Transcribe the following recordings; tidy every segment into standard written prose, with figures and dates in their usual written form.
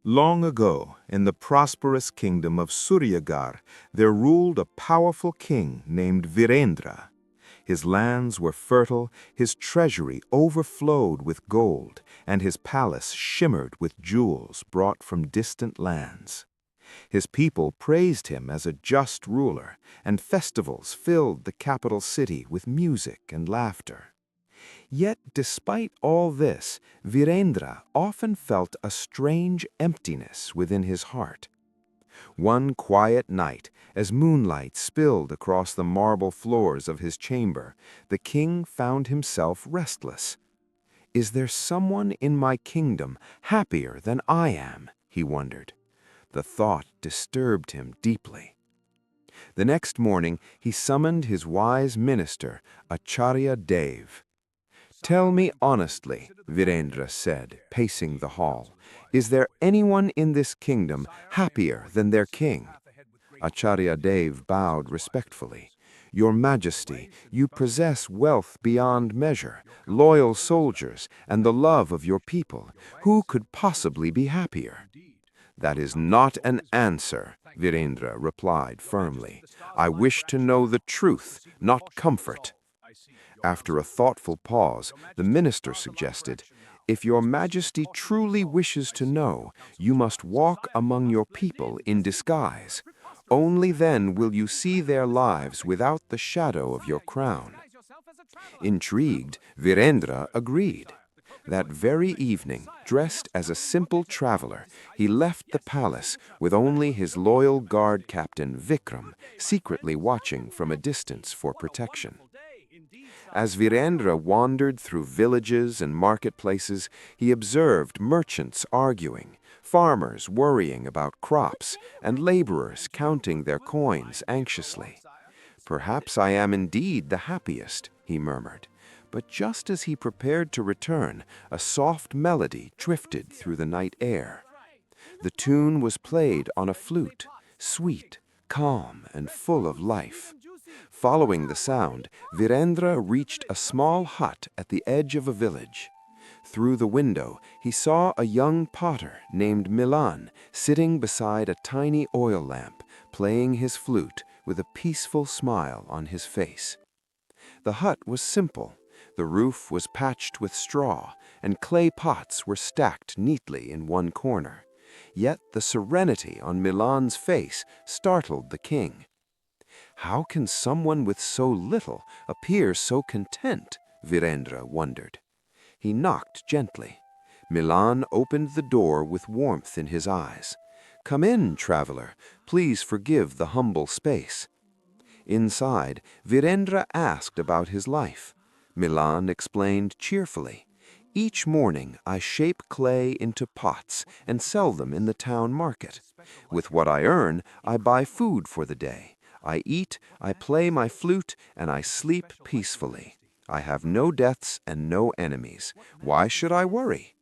Long ago, in the prosperous kingdom of Suryagar, there ruled a powerful king named Virendra. His lands were fertile, his treasury overflowed with gold, and his palace shimmered with jewels brought from distant lands. His people praised him as a just ruler, and festivals filled the capital city with music and laughter. Yet, despite all this, Virendra often felt a strange emptiness within his heart. One quiet night, as moonlight spilled across the marble floors of his chamber, the king found himself restless. "Is there someone in my kingdom happier than I am?" he wondered. The thought disturbed him deeply. The next morning, he summoned his wise minister, Acharya Dev. "Tell me honestly," Virendra said, pacing the hall, "is there anyone in this kingdom happier than their king?" Acharya Dev bowed respectfully. "Your Majesty, you possess wealth beyond measure, loyal soldiers, and the love of your people. Who could possibly be happier?" "That is not an answer," Virendra replied firmly. "I wish to know the truth, not comfort." After a thoughtful pause, the minister suggested, "If your Majesty truly wishes to know, you must walk among your people in disguise. Only then will you see their lives without the shadow of your crown." Intrigued, Virendra agreed. That very evening, dressed as a simple traveler, he left the palace with only his loyal guard captain Vikram secretly watching from a distance for protection. As Virendra wandered through villages and marketplaces, he observed merchants arguing, farmers worrying about crops, and laborers counting their coins anxiously. "Perhaps I am indeed the happiest," he murmured. But just as he prepared to return, a soft melody drifted through the night air. The tune was played on a flute, sweet, calm, and full of life. Following the sound, Virendra reached a small hut at the edge of a village. Through the window, he saw a young potter named Milan sitting beside a tiny oil lamp, playing his flute with a peaceful smile on his face. The hut was simple. The roof was patched with straw, and clay pots were stacked neatly in one corner. Yet the serenity on Milan's face startled the king. "How can someone with so little appear so content?" Virendra wondered. He knocked gently. Milan opened the door with warmth in his eyes. "Come in, traveler. Please forgive the humble space." Inside, Virendra asked about his life. Milan explained cheerfully. "Each morning I shape clay into pots and sell them in the town market. With what I earn, I buy food for the day. I eat, I play my flute, and I sleep peacefully. I have no debts and no enemies. Why should I worry?"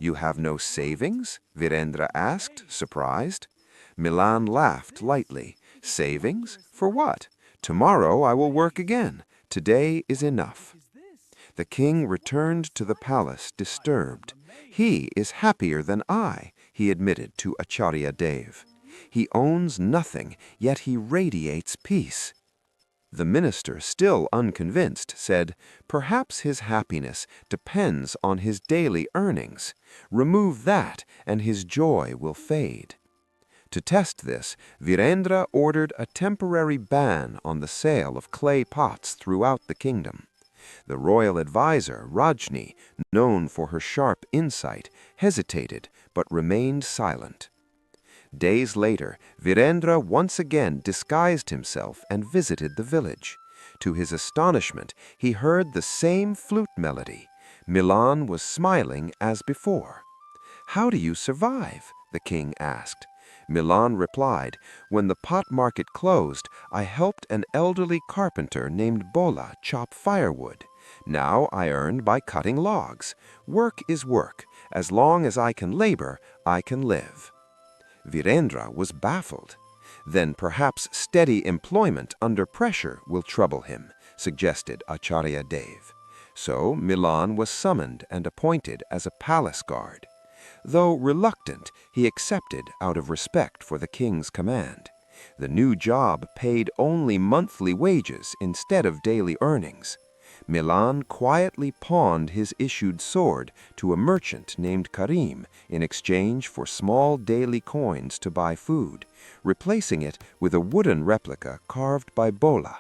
"You have no savings?" Virendra asked, surprised. Milan laughed lightly. "Savings? For what? Tomorrow I will work again. Today is enough." The king returned to the palace disturbed. "He is happier than I," he admitted to Acharya Dev. "He owns nothing, yet he radiates peace." The minister, still unconvinced, said, "Perhaps his happiness depends on his daily earnings. Remove that, and his joy will fade." To test this, Virendra ordered a temporary ban on the sale of clay pots throughout the kingdom. The royal advisor, Rajni, known for her sharp insight, hesitated but remained silent. Days later, Virendra once again disguised himself and visited the village. To his astonishment, he heard the same flute melody. Milan was smiling as before. "How do you survive?" the king asked. Milan replied, "When the pot market closed, I helped an elderly carpenter named Bola chop firewood. Now I earn by cutting logs. Work is work. As long as I can labor, I can live." Virendra was baffled. "Then perhaps steady employment under pressure will trouble him," suggested Acharya Dev. So Milan was summoned and appointed as a palace guard. Though reluctant, he accepted out of respect for the king's command. The new job paid only monthly wages instead of daily earnings. Milan quietly pawned his issued sword to a merchant named Karim in exchange for small daily coins to buy food, replacing it with a wooden replica carved by Bola.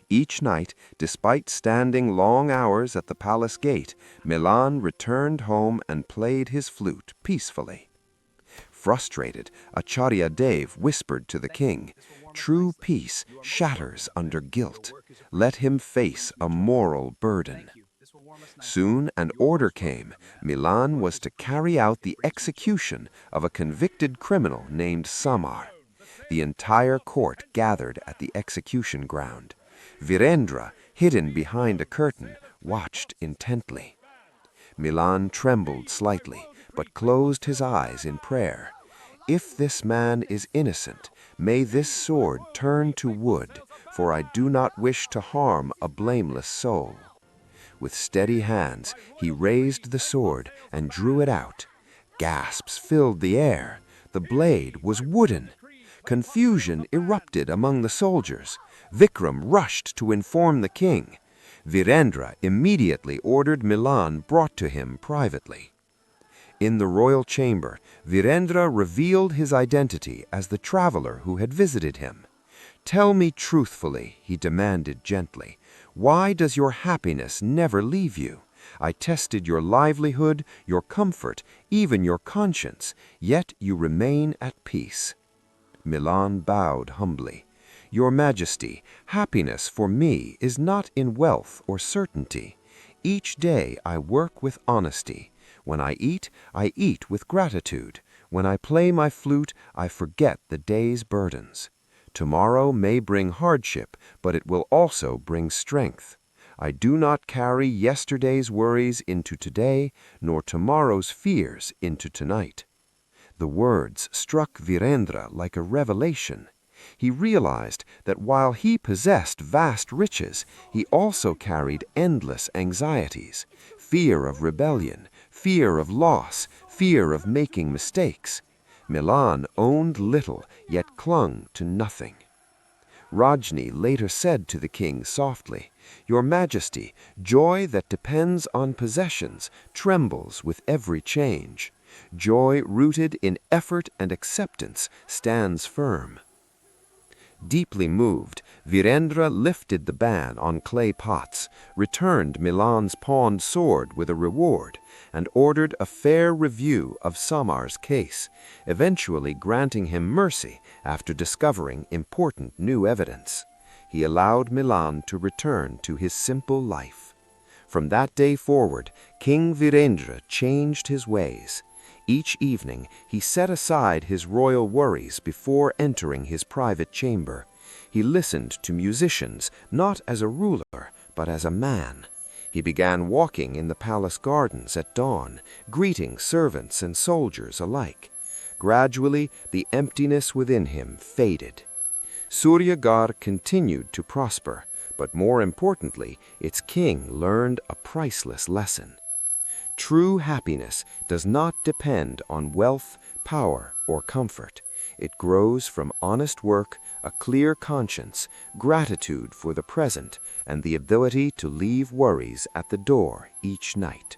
Each night, despite standing long hours at the palace gate, Milan returned home and played his flute peacefully. Frustrated, Acharya Dev whispered to the king, "True peace shatters under guilt. Let him face a moral burden." Soon an order came. Milan was to carry out the execution of a convicted criminal named Samar. The entire court gathered at the execution ground. Virendra, hidden behind a curtain, watched intently. Milan trembled slightly, but closed his eyes in prayer. "If this man is innocent, may this sword turn to wood, for I do not wish to harm a blameless soul." With steady hands, he raised the sword and drew it out. Gasps filled the air. The blade was wooden. Confusion erupted among the soldiers. Vikram rushed to inform the king. Virendra immediately ordered Milan brought to him privately. In the royal chamber, Virendra revealed his identity as the traveler who had visited him. "Tell me truthfully," he demanded gently, "why does your happiness never leave you? I tested your livelihood, your comfort, even your conscience, yet you remain at peace." Milan bowed humbly. "Your Majesty, happiness for me is not in wealth or certainty. Each day I work with honesty. When I eat with gratitude. When I play my flute, I forget the day's burdens. Tomorrow may bring hardship, but it will also bring strength. I do not carry yesterday's worries into today, nor tomorrow's fears into tonight." The words struck Virendra like a revelation. He realized that while he possessed vast riches, he also carried endless anxieties, fear of rebellion, fear of loss, fear of making mistakes. Milan owned little, yet clung to nothing. Rajni later said to the king softly, "Your Majesty, joy that depends on possessions trembles with every change. Joy rooted in effort and acceptance stands firm." Deeply moved, Virendra lifted the ban on clay pots, returned Milan's pawned sword with a reward, and ordered a fair review of Samar's case, eventually granting him mercy after discovering important new evidence. He allowed Milan to return to his simple life. From that day forward, King Virendra changed his ways. Each evening, he set aside his royal worries before entering his private chamber. He listened to musicians not as a ruler, but as a man. He began walking in the palace gardens at dawn, greeting servants and soldiers alike. Gradually, the emptiness within him faded. Suryagarh continued to prosper, but more importantly, its king learned a priceless lesson. True happiness does not depend on wealth, power, or comfort. It grows from honest work, a clear conscience, gratitude for the present, and the ability to leave worries at the door each night.